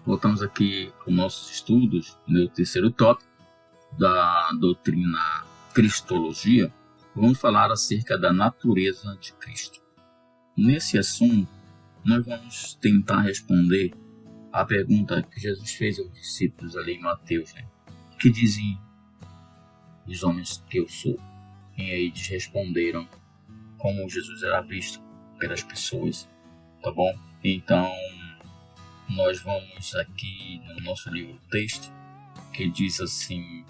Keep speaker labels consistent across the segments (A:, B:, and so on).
A: Voltamos aqui com nossos estudos no terceiro tópico da doutrina Cristologia. Vamos falar acerca da natureza de Cristo. Nesse assunto, nós vamos tentar responder a pergunta que Jesus fez aos discípulos ali em Mateus, Que dizem os homens que eu sou? E aí eles responderam como Jesus era visto pelas pessoas, tá bom? Então, nós vamos aqui no nosso livro texto, que diz assim: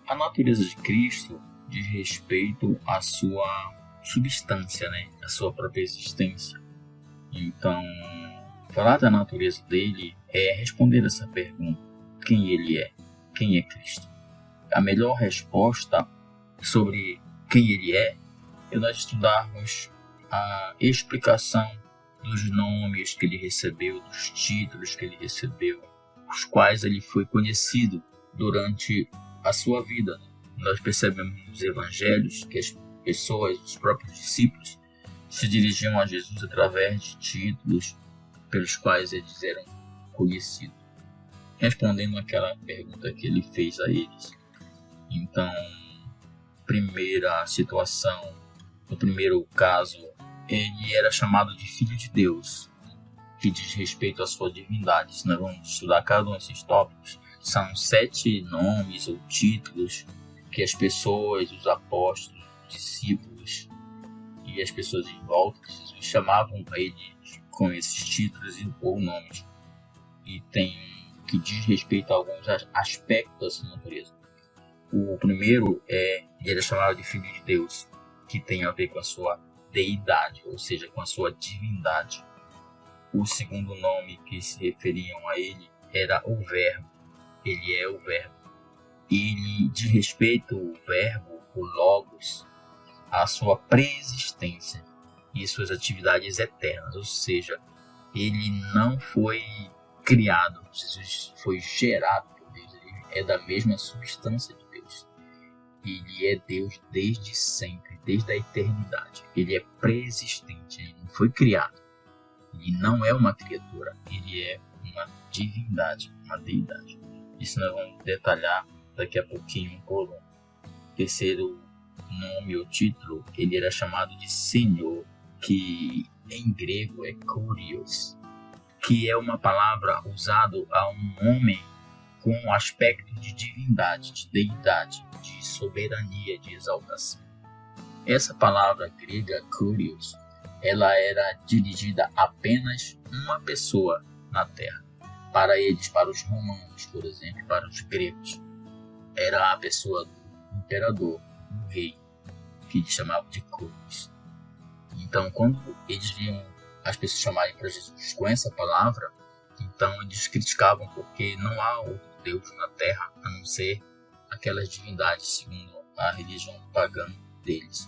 A: a natureza de Cristo diz respeito à sua substância, a sua própria existência. Então, falar da natureza dele é responder essa pergunta: quem ele é? Quem é Cristo? A melhor resposta sobre quem ele é nós estudarmos a explicação dos nomes que ele recebeu, dos títulos que ele recebeu, os quais ele foi conhecido durante a sua vida. Nós percebemos nos evangelhos que as pessoas, os próprios discípulos, se dirigiam a Jesus através de títulos pelos quais eles eram conhecidos, respondendo aquela pergunta que ele fez a eles. Então, primeira situação, no primeiro caso, ele era chamado de Filho de Deus, que diz respeito à sua divindade. Se nós vamos estudar cada um desses tópicos, são 7 nomes ou títulos que as pessoas, os apóstolos, os discípulos e as pessoas em volta de Jesus chamavam a ele com esses títulos ou nomes. E tem que diz respeito a alguns aspectos da sua natureza. O primeiro ele era chamado de Filho de Deus, que tem a ver com a sua deidade, ou seja, com a sua divindade. O segundo nome que se referiam a ele era o Verbo. Ele é o Verbo. Ele diz respeito ao Verbo, o Logos, à sua preexistência e suas atividades eternas, ou seja, ele não foi criado, Jesus foi gerado por Deus, ele é da mesma substância de Deus. Ele é Deus desde sempre, desde a eternidade. Ele é preexistente, ele não foi criado. Ele não é uma criatura, ele é uma divindade, uma deidade. Isso nós vamos detalhar daqui a pouquinho por um. Terceiro nome ou título, ele era chamado de Senhor, que em grego é Kurios, que é uma palavra usada a um homem com um aspecto de divindade, de deidade, de soberania, de exaltação. Essa palavra grega, Kurios, ela era dirigida a apenas uma pessoa na Terra. Para eles, para os romanos, por exemplo, para os gregos, era a pessoa do imperador, do rei, que eles chamavam de Kurios. Então, quando eles viam as pessoas chamarem para Jesus com essa palavra, então eles criticavam, porque não há outro Deus na Terra a não ser aquelas divindades segundo a religião pagã deles.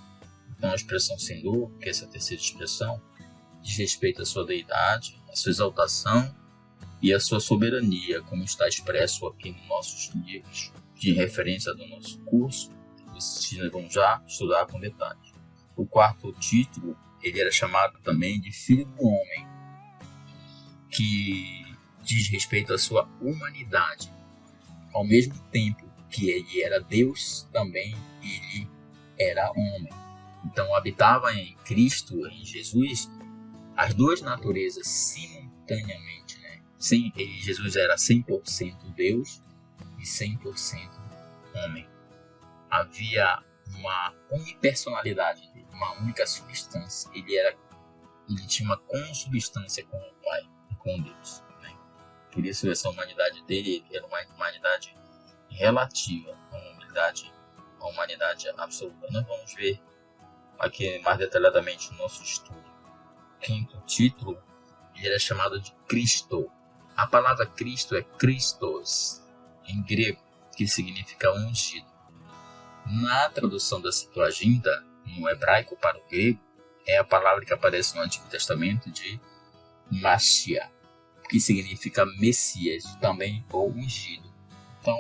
A: Então a expressão Senhor, que é essa terceira expressão, diz respeito à sua deidade, à sua exaltação e à sua soberania, como está expresso aqui nos nossos livros de referência do nosso curso. Nós vamos já estudar com detalhes. O quarto título, ele era chamado também de Filho do Homem, que diz respeito à sua humanidade. Ao mesmo tempo que ele era Deus, também ele era homem. Então habitava em Cristo, em Jesus, as duas naturezas simultaneamente. Jesus era 100% Deus e 100% homem. Havia uma unipersonalidade dele, uma única substância. Ele tinha uma consubstância com o Pai e com Deus. Por isso essa humanidade dele era uma humanidade relativa à humanidade absoluta. Nós vamos ver aqui mais detalhadamente no nosso estudo. Quinto título, ele era chamado de Cristo. A palavra Cristo é Christos, em grego, que significa ungido. Na tradução da Septuaginta, no hebraico para o grego, é a palavra que aparece no Antigo Testamento de Mashiach, que significa Messias, também ou ungido. Então,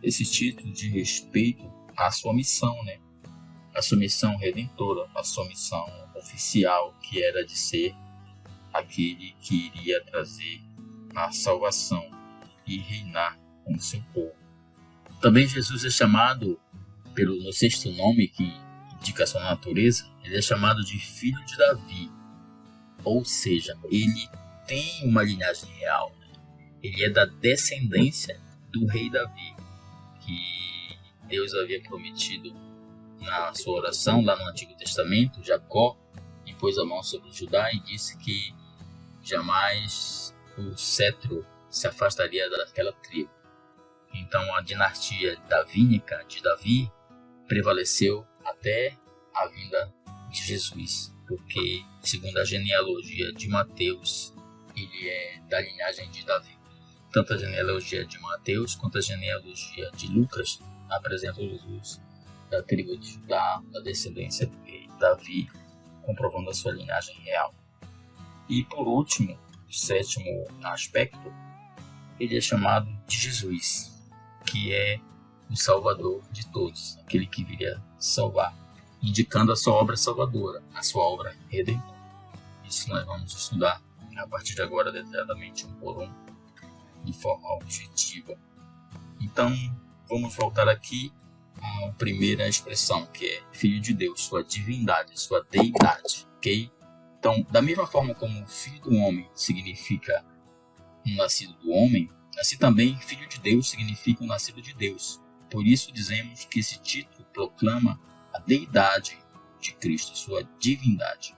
A: esse título diz respeito à sua missão, A sua missão redentora, a sua missão oficial, que era de ser aquele que iria trazer a salvação e reinar com o seu povo. Também Jesus é chamado no sexto nome, que indica a sua natureza, ele é chamado de filho de Davi. Ou seja, ele tem uma linhagem real. Ele é da descendência do rei Davi, que Deus havia prometido na sua oração lá no Antigo Testamento. Jacó impôs a mão sobre Judá e disse que jamais o cetro se afastaria daquela tribo. Então a dinastia davínica de Davi prevaleceu até a vinda de Jesus, porque segundo a genealogia de Mateus, ele é da linhagem de Davi. Tanto a genealogia de Mateus quanto a genealogia de Lucas apresentam Jesus da tribo de Judá, da descendência do rei Davi, comprovando a sua linhagem real. E por último, o sétimo aspecto, ele é chamado de Jesus, que é o Salvador de todos, aquele que viria salvar, indicando a sua obra salvadora, a sua obra redentora. Isso nós vamos estudar a partir de agora detalhadamente, um por um, de forma objetiva. Então, vamos voltar aqui à primeira expressão, que é Filho de Deus, sua divindade, sua deidade, ok? Então, da mesma forma como Filho do Homem significa um nascido do homem, assim também Filho de Deus significa um nascido de Deus. Por isso dizemos que esse título proclama a deidade de Cristo, sua divindade.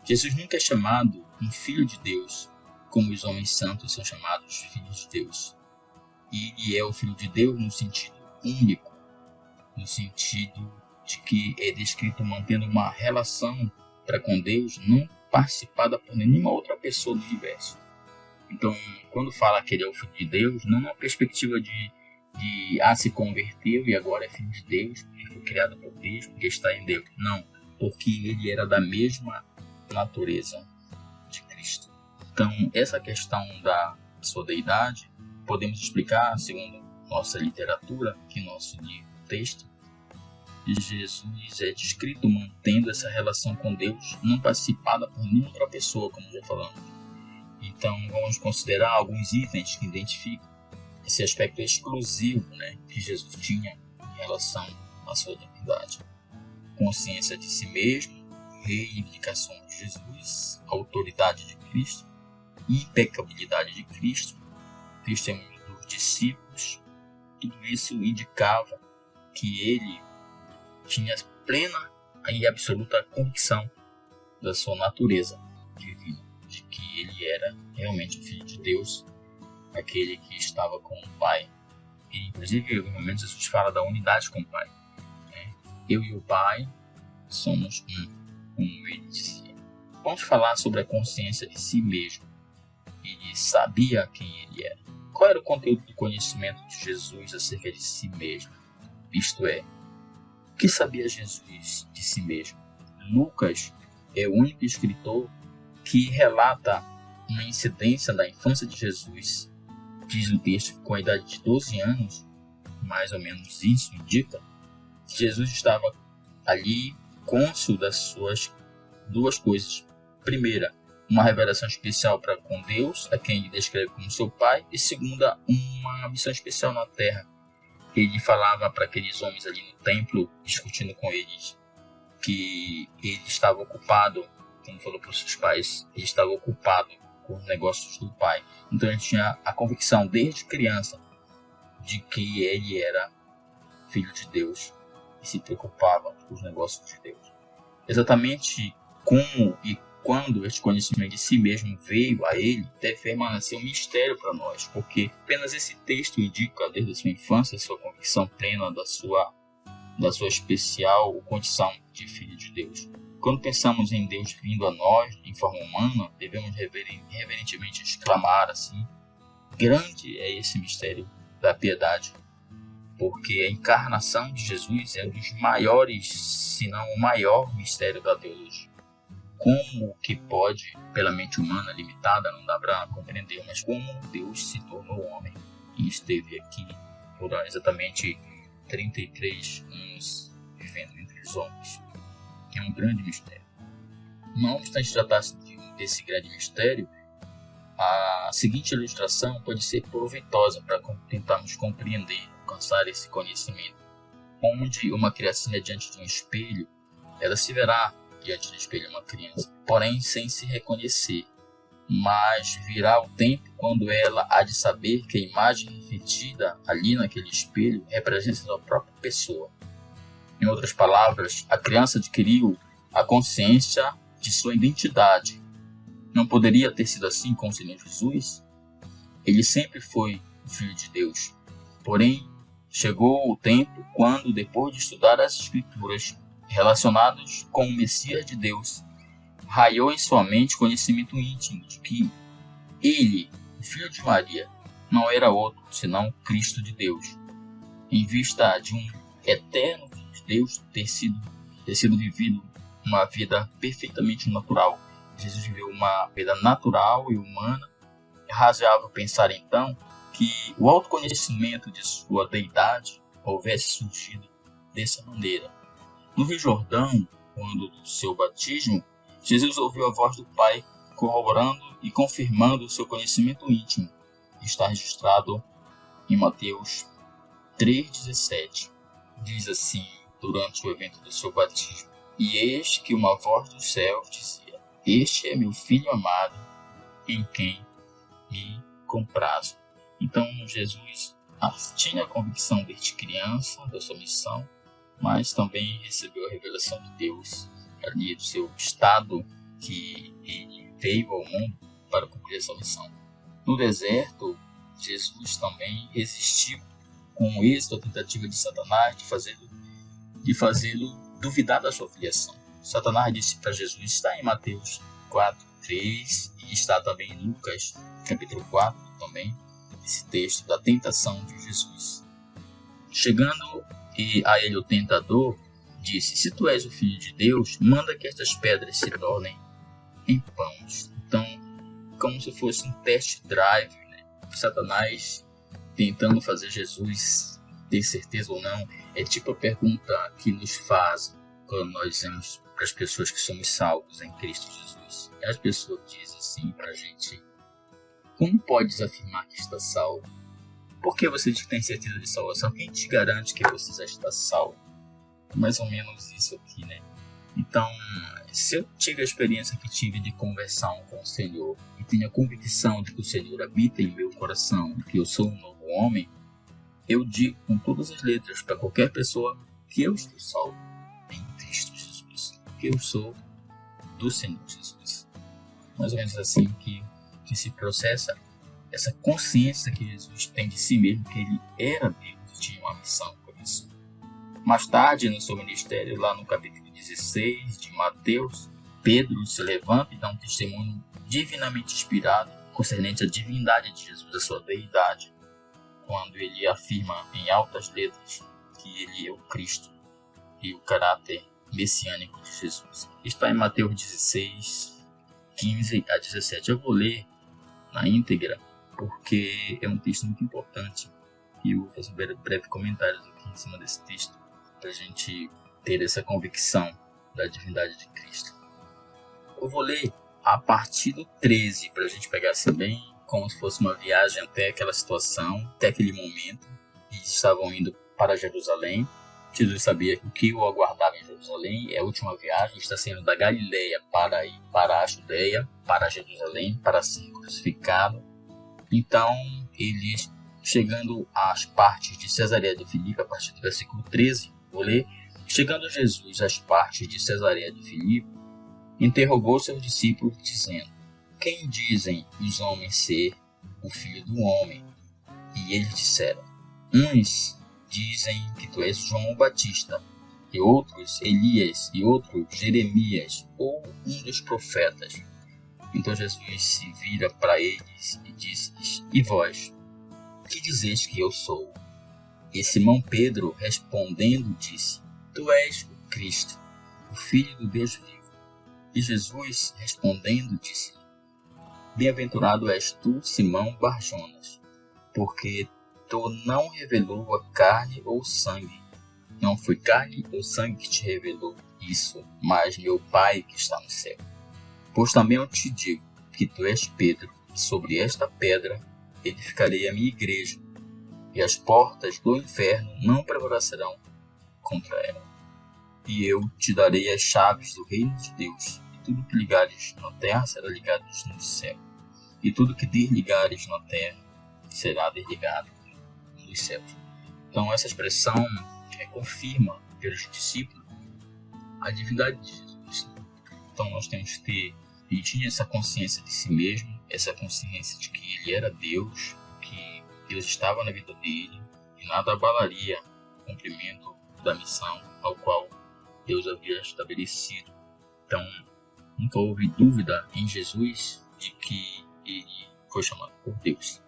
A: Jesus nunca é chamado um Filho de Deus, como os homens santos são chamados filhos de Deus. E ele é o Filho de Deus no sentido único, no sentido de que é descrito mantendo uma relação para com Deus não participada por nenhuma outra pessoa do universo. Então, quando fala que ele é o Filho de Deus, não na perspectiva de se converteu e agora é Filho de Deus, porque foi criado por Deus, porque está em Deus. Não, porque ele era da mesma natureza de Cristo. Então, essa questão da sua deidade, podemos explicar, segundo nossa literatura, aqui nosso livro, texto, Jesus é descrito mantendo essa relação com Deus não participada por nenhuma outra pessoa, como já falamos. Então, vamos considerar alguns itens que identificam esse aspecto exclusivo, que Jesus tinha em relação à sua divindade. Consciência de si mesmo, reivindicação de Jesus, autoridade de Cristo, impecabilidade de Cristo, testemunho dos discípulos. Tudo isso indicava que ele tinha plena e absoluta convicção da sua natureza divina, de que ele era realmente o Filho de Deus, aquele que estava com o Pai. E, inclusive, em alguns momentos Jesus fala da unidade com o Pai. Eu e o Pai somos um, como ele dizia. Vamos falar sobre a consciência de si mesmo. Ele sabia quem ele era. Qual era o conteúdo do conhecimento de Jesus acerca de si mesmo? Isto é, o que sabia Jesus de si mesmo? Lucas é o único escritor que relata uma incidência da infância de Jesus. Diz o texto que com a idade de 12 anos, mais ou menos isso indica, Jesus estava ali cônscio das suas duas coisas. Primeira, uma revelação especial para com Deus, a quem ele descreve como seu pai, e segunda, uma missão especial na terra. Ele falava para aqueles homens ali no templo, discutindo com eles, que ele estava ocupado, como falou para os seus pais, ele estava ocupado com os negócios do pai. Então ele tinha a convicção desde criança de que ele era filho de Deus e se preocupava com os negócios de Deus. Exatamente como e quando este conhecimento de si mesmo veio a ele, deve permanecer um mistério para nós, porque apenas esse texto indica desde a sua infância a sua convicção plena da sua especial condição de filho de Deus. Quando pensamos em Deus vindo a nós em forma humana, devemos reverentemente exclamar assim: grande é esse mistério da piedade, porque a encarnação de Jesus é um dos maiores, se não o maior mistério da teologia. Como que pode, pela mente humana limitada, não dá para compreender, mas como Deus se tornou homem e esteve aqui por exatamente 33 anos vivendo entre os homens. É um grande mistério. Não obstante tratar-se desse grande mistério, A seguinte ilustração pode ser proveitosa para tentarmos compreender, alcançar esse conhecimento. Onde uma criancinha diante de um espelho, ela se verá diante do espelho uma criança, porém sem se reconhecer. Mas virá o tempo quando ela há de saber que a imagem refletida ali naquele espelho representa a sua própria pessoa. Em outras palavras, a criança adquiriu a consciência de sua identidade. Não poderia ter sido assim com o Senhor Jesus? Ele sempre foi o Filho de Deus. Porém, chegou o tempo quando, depois de estudar as Escrituras relacionadas com o Messias de Deus, raiou em sua mente conhecimento íntimo de que ele, o Filho de Maria, não era outro senão Cristo de Deus. Em vista de um eterno Filho de Deus ter sido vivido uma vida perfeitamente natural, Jesus viveu uma vida natural e humana. É razoável pensar então que o autoconhecimento de sua deidade houvesse surgido dessa maneira. No Rio Jordão, quando do seu batismo, Jesus ouviu a voz do Pai corroborando e confirmando o seu conhecimento íntimo. Está registrado em Mateus 3,17. Diz assim, durante o evento do seu batismo: E eis que uma voz do céu dizia: Este é meu Filho amado, em quem me comprazo. Então Jesus tinha a convicção desde criança da sua missão, mas também recebeu a revelação de Deus ali do seu estado, que ele veio ao mundo para cumprir essa missão. No deserto, Jesus também resistiu com êxito à tentativa de Satanás de fazê-lo duvidar da sua filiação. Satanás disse para Jesus, está em Mateus 4:3 e está também em Lucas capítulo 4 também, esse texto da tentação de Jesus. Chegando a ele o tentador, disse: Se tu és o Filho de Deus, manda que estas pedras se tornem em pães. Então, como se fosse um test drive, né? Satanás tentando fazer Jesus ter certeza ou não. É tipo a pergunta que nos fazem quando nós dizemos para as pessoas que somos salvos em Cristo Jesus. E as pessoas dizem assim para a gente: como podes afirmar que está salvo? Por que você diz que tem certeza de salvação? Quem te garante que você já está salvo? Mais ou menos isso aqui, né? Então, se eu tive a experiência que tive de conversão com o Senhor e tenho a convicção de que o Senhor habita em meu coração, que eu sou um novo homem, eu digo com todas as letras para qualquer pessoa que eu estou salvo em Cristo Jesus, que eu sou do Senhor Jesus. Mais ou menos assim que se processa essa consciência que Jesus tem de si mesmo, que ele era Deus e tinha uma missão por isso. Mais tarde, no seu ministério, lá no capítulo 16 de Mateus, Pedro se levanta e dá um testemunho divinamente inspirado concernente à divindade de Jesus, a sua deidade, quando ele afirma em altas letras que ele é o Cristo e o caráter messiânico de Jesus. Está em Mateus 16, 15 a 17. Eu vou ler na íntegra, porque é um texto muito importante e eu vou fazer breve comentários aqui em cima desse texto para a gente ter essa convicção da divindade de Cristo. Eu vou ler a partir do 13 para a gente pegar assim bem como se fosse uma viagem até aquela situação, até aquele momento. Eles estavam indo para Jerusalém. Jesus sabia que o que o aguardava em Jerusalém é a última viagem. Está saindo da Galileia para ir para a Judeia, para Jerusalém, para ser crucificado. Então, eles, chegando às partes de Cesareia de Filipe, a partir do versículo 13, vou ler: Chegando Jesus às partes de Cesareia de Filipe, interrogou seus discípulos, dizendo: Quem dizem os homens ser o Filho do Homem? E eles disseram: Uns dizem que tu és João o Batista, e outros Elias, e outros Jeremias, ou um dos profetas. Então Jesus se vira para eles e disse-lhes: E vós, que dizeis que eu sou? E Simão Pedro, respondendo, disse: Tu és o Cristo, o Filho do Deus vivo. E Jesus, respondendo, disse: Bem-aventurado és tu, Simão Barjonas, porque tu não revelou a carne ou sangue. Não foi carne ou sangue que te revelou isso, mas meu Pai que está no céu. Pois também eu te digo que tu és Pedro, sobre esta pedra edificarei a minha igreja, e as portas do inferno não prevalecerão contra ela. E eu te darei as chaves do reino de Deus, e tudo que ligares na terra será ligado no céu, e tudo que desligares na terra será desligado nos céus. Então essa expressão confirma pelos discípulos a divindade de Jesus. Então nós temos que ter, ele tinha essa consciência de si mesmo, essa consciência de que ele era Deus, que Deus estava na vida dele, e nada abalaria o cumprimento da missão ao qual Deus havia estabelecido. Então nunca houve dúvida em Jesus de que ele foi chamado por Deus.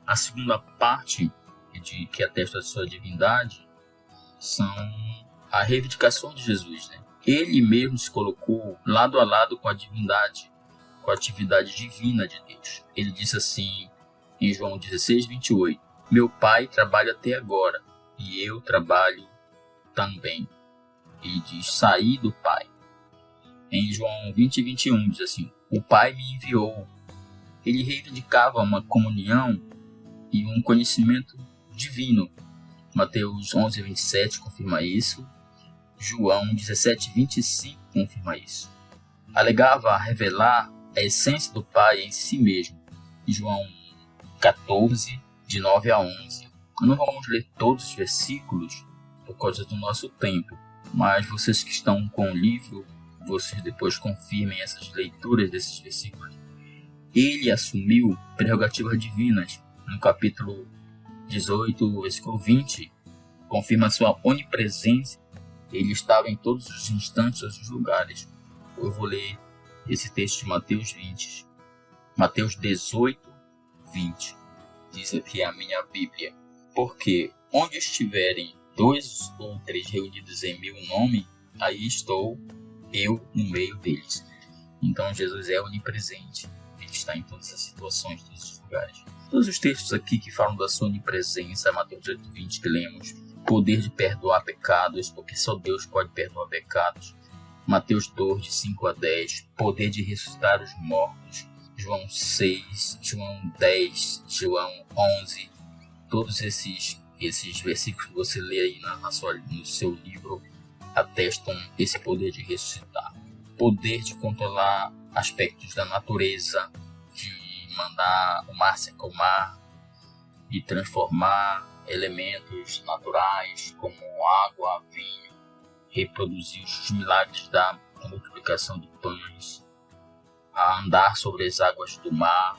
A: A segunda parte de que atesta a sua divindade são a reivindicação de Jesus, né? Ele mesmo se colocou lado a lado com a divindade, com a atividade divina de Deus. Ele disse assim em João 16:28, meu Pai trabalha até agora e eu trabalho também. Ele diz, saí do Pai. Em João 20:21 diz assim, o Pai me enviou. Ele reivindicava uma comunhão e um conhecimento divino. Mateus 11:27 confirma isso. João 17:25 confirma isso. Alegava revelar a essência do Pai em si mesmo. João 14, de 9 a 11. Não vamos ler todos os versículos por causa do nosso tempo, mas vocês que estão com o livro, vocês depois confirmem essas leituras desses versículos. Ele assumiu prerrogativas divinas. No capítulo 18, versículo 20, confirma sua onipresença. Ele estava em todos os instantes, todos os lugares. Eu vou ler esse texto de Mateus 20. Mateus 18, 20. Diz aqui a minha Bíblia. Porque onde estiverem 2 ou 3 reunidos em meu nome, aí estou eu no meio deles. Então Jesus é onipresente. Ele está em todas as situações, em todos os lugares. Todos os textos aqui que falam da sua onipresença, Mateus 18, 20 que lemos, poder de perdoar pecados, porque só Deus pode perdoar pecados. Mateus 2, de 5 a 10, poder de ressuscitar os mortos. João 6, João 10, João 11, todos esses versículos que você lê aí no seu livro atestam esse poder de ressuscitar. Poder de controlar aspectos da natureza, de mandar o mar se acalmar e transformar elementos naturais como água, vinho, reproduzir os milagres da multiplicação de pães, a andar sobre as águas do mar,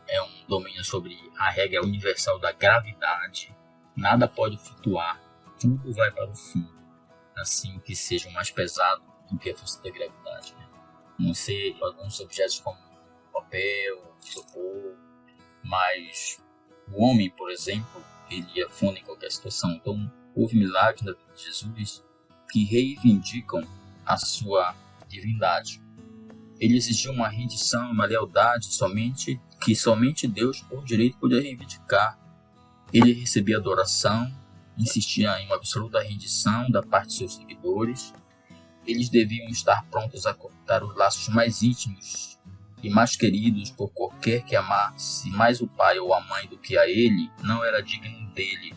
A: é um domínio sobre a regra universal da gravidade, nada pode flutuar, tudo vai para o fundo, assim que seja mais pesado do que a força da gravidade, né? Não sei, alguns objetos como papel, isopor, mas o homem, por exemplo, ele afunda em qualquer situação. Então, houve milagres na vida de Jesus que reivindicam a sua divindade. Ele exigiu uma rendição, uma lealdade que somente Deus, por direito, podia reivindicar. Ele recebia adoração, insistia em uma absoluta rendição da parte de seus seguidores. Eles deviam estar prontos a cortar os laços mais íntimos e mais queridos por qualquer que amasse mais o pai ou a mãe do que a ele, não era digno dele,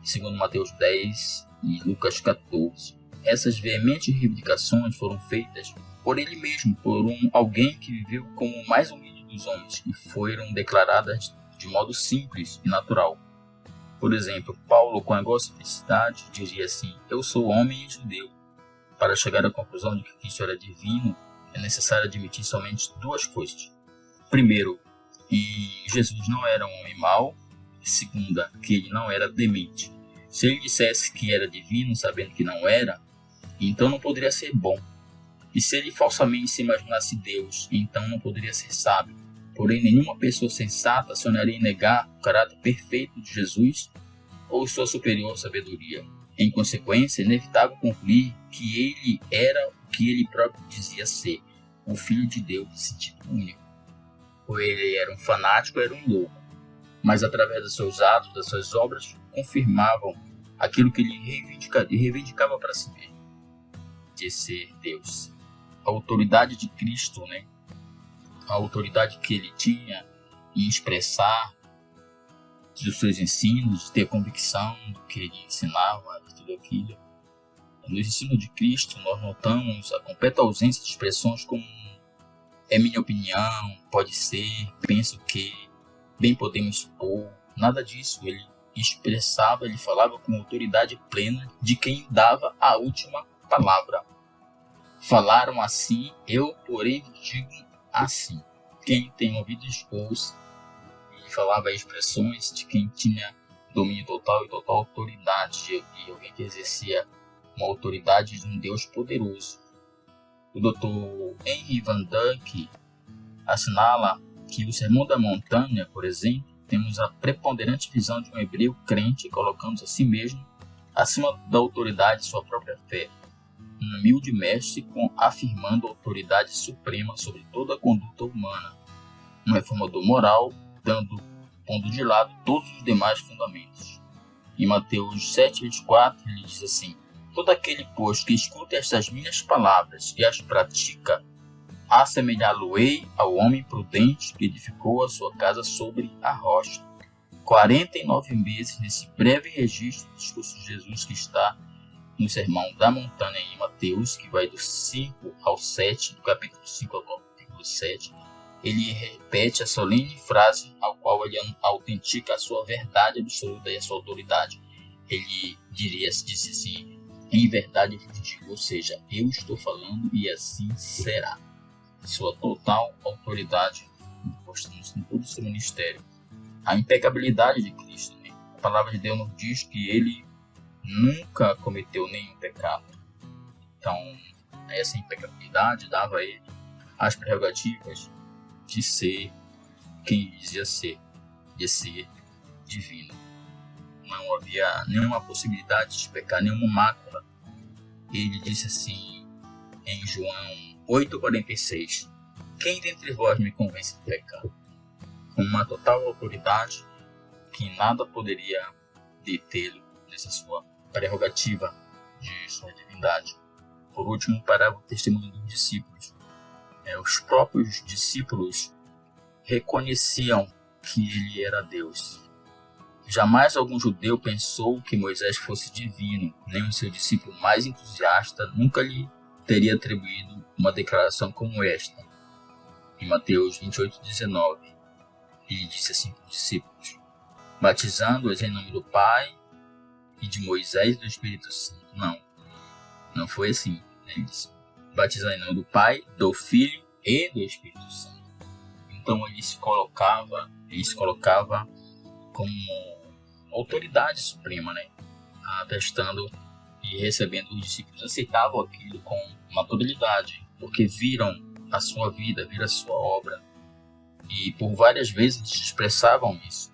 A: segundo Mateus 10 e Lucas 14. Essas veementes reivindicações foram feitas por ele mesmo, por alguém que viveu como o mais humilde dos homens, e foram declaradas de modo simples e natural. Por exemplo, Paulo, com igual simplicidade, dizia assim, eu sou homem e judeu. Para chegar à conclusão de que Cristo era divino, é necessário admitir somente duas coisas. Primeiro, que Jesus não era um homem mau. Segunda, que ele não era demente. Se ele dissesse que era divino, sabendo que não era, então não poderia ser bom. E se ele falsamente se imaginasse Deus, então não poderia ser sábio. Porém, nenhuma pessoa sensata sonharia em negar o caráter perfeito de Jesus ou sua superior sabedoria. Em consequência, é inevitável concluir que ele era o que ele próprio dizia ser, o Filho de Deus de sentido único. Ou ele era um fanático ou era um louco, mas através dos seus atos, das suas obras, confirmavam aquilo que ele reivindicava para si mesmo, de ser Deus. A autoridade de Cristo, a autoridade que ele tinha, em expressar os seus ensinos, de ter convicção do que ele ensinava, de tudo aquilo. No ensino de Cristo, nós notamos a completa ausência de expressões como é minha opinião, pode ser, penso que, bem podemos expor. Nada disso. Ele expressava, ele falava com autoridade plena de quem dava a última palavra. Falaram assim, eu, porém, digo assim. Quem tem ouvidos, ouça. Ele falava expressões de quem tinha domínio total e total autoridade, e alguém que exercia uma autoridade de um Deus poderoso. O Dr. Henry Van Dyke assinala que o Sermão da Montanha, por exemplo, temos a preponderante visão de um hebreu crente colocando a si mesmo acima da autoridade de sua própria fé, um humilde mestre afirmando a autoridade suprema sobre toda a conduta humana, um reformador moral pondo de lado todos os demais fundamentos. Em Mateus 7,24 ele diz assim: todo aquele, pois, que escuta estas minhas palavras e as pratica, assemelhá-lo-ei ao homem prudente que edificou a sua casa sobre a rocha. 49 vezes nesse breve registro do discurso de Jesus que está no Sermão da Montanha em Mateus, que vai do 5 ao 7, do capítulo 5 ao capítulo 7, ele repete a solene frase ao qual ele autentica a sua verdade absoluta e a sua autoridade. Ele disse assim: em verdade eu vos digo, ou seja, eu estou falando e assim será. Sua total autoridade em todo o seu ministério. A impecabilidade de Cristo. Né? A palavra de Deus nos diz que ele nunca cometeu nenhum pecado. Então, essa impecabilidade dava a ele as prerrogativas de ser quem dizia ser, de ser divino. Não havia nenhuma possibilidade de pecar, nenhuma mácula. Ele disse assim em João 8,46: quem dentre vós me convence de pecado? Com uma total autoridade que nada poderia detê-lo nessa sua prerrogativa de sua divindade. Por último, para o testemunho dos discípulos. Os próprios discípulos reconheciam que ele era Deus. Jamais algum judeu pensou que Moisés fosse divino, nem o seu discípulo mais entusiasta nunca lhe teria atribuído uma declaração como esta. Em Mateus 28,19, ele disse assim para os discípulos: batizando-os em nome do Pai e de Moisés e do Espírito Santo. Não foi assim. Ele disse: batizando em nome do Pai, do Filho e do Espírito Santo. Então ele se colocava como autoridade suprema, né? Atestando e recebendo. Os discípulos aceitavam aquilo com maturidade, porque viram a sua vida, viram a sua obra, e por várias vezes eles expressavam isso.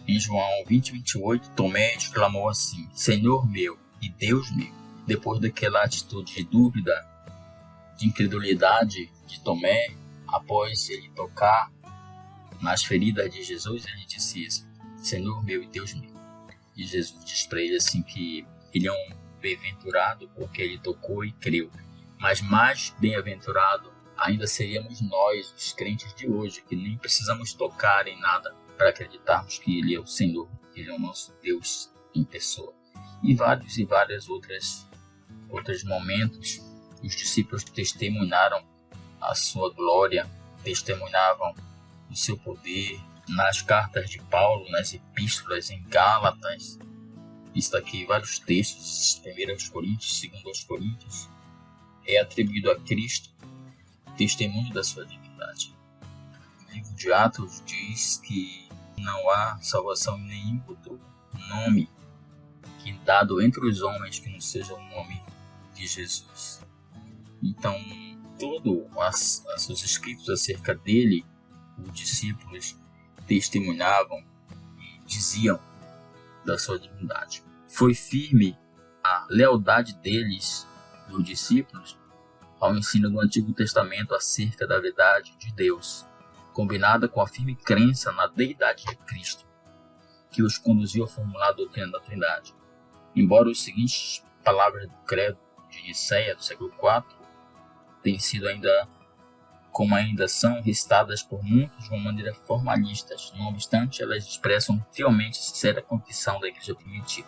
A: Em João 20:28, Tomé exclamou assim: Senhor meu e Deus meu. Depois daquela atitude de dúvida, de incredulidade de Tomé, após ele tocar nas feridas de Jesus, ele disse isso: Senhor meu e Deus meu. E Jesus diz para ele assim que ele é um bem-aventurado porque ele tocou e creu. Mas mais bem-aventurado ainda seríamos nós, os crentes de hoje, que nem precisamos tocar em nada para acreditarmos que ele é o Senhor, ele é o nosso Deus em pessoa. E vários outros momentos, os discípulos testemunharam a sua glória, testemunhavam o seu poder. Nas cartas de Paulo, nas epístolas, em Gálatas, está aqui vários textos, 1 Coríntios, 2 Coríntios, é atribuído a Cristo testemunho da sua divindade. O livro de Atos diz que não há salvação em nenhum outro nome que dado entre os homens que não seja o nome de Jesus. Então, todos os seus escritos acerca dele, os discípulos testemunhavam e diziam da sua divindade. Foi firme a lealdade deles, dos discípulos, ao ensino do Antigo Testamento acerca da verdade de Deus, combinada com a firme crença na deidade de Cristo, que os conduziu a formular a doutrina da Trindade. Embora as seguintes palavras do credo de Nicéia do século IV tenham sido ainda como ainda são recitadas por muitos de uma maneira formalista. Não obstante, elas expressam fielmente a sincera convicção da igreja primitiva.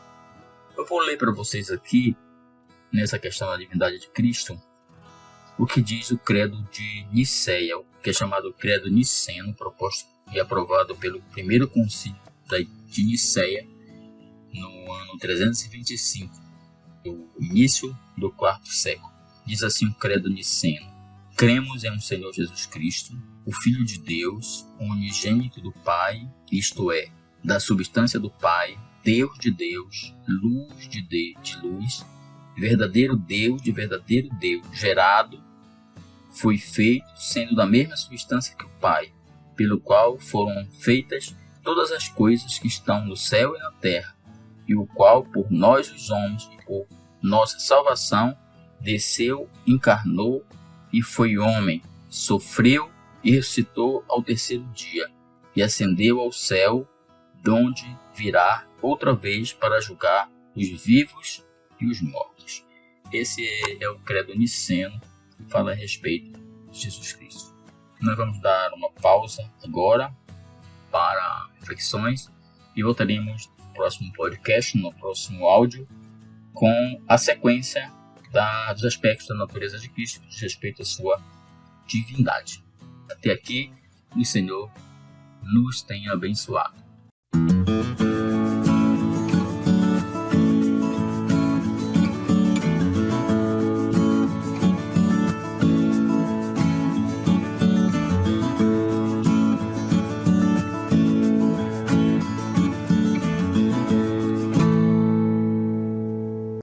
A: Eu vou ler para vocês aqui, nessa questão da divindade de Cristo, o que diz o credo de Nicéia, que é chamado credo niceno, proposto e aprovado pelo primeiro concílio de Nicéia no ano 325, no início do quarto século. Diz assim o credo niceno: cremos em um Senhor Jesus Cristo, o Filho de Deus, o unigênito do Pai, isto é, da substância do Pai, Deus de Deus, luz de luz, verdadeiro Deus de verdadeiro Deus, gerado, foi feito, sendo da mesma substância que o Pai, pelo qual foram feitas todas as coisas que estão no céu e na terra, e o qual, por nós os homens e por nossa salvação, desceu, encarnou e foi homem, sofreu e ressuscitou ao terceiro dia, e ascendeu ao céu, donde virá outra vez para julgar os vivos e os mortos. Esse é o credo niceno, que fala a respeito de Jesus Cristo. Nós vamos dar uma pausa agora para reflexões e voltaremos no próximo podcast, no próximo áudio, com a sequência dos aspectos da natureza de Cristo que diz respeito à sua divindade. Até aqui, o Senhor nos tenha abençoado.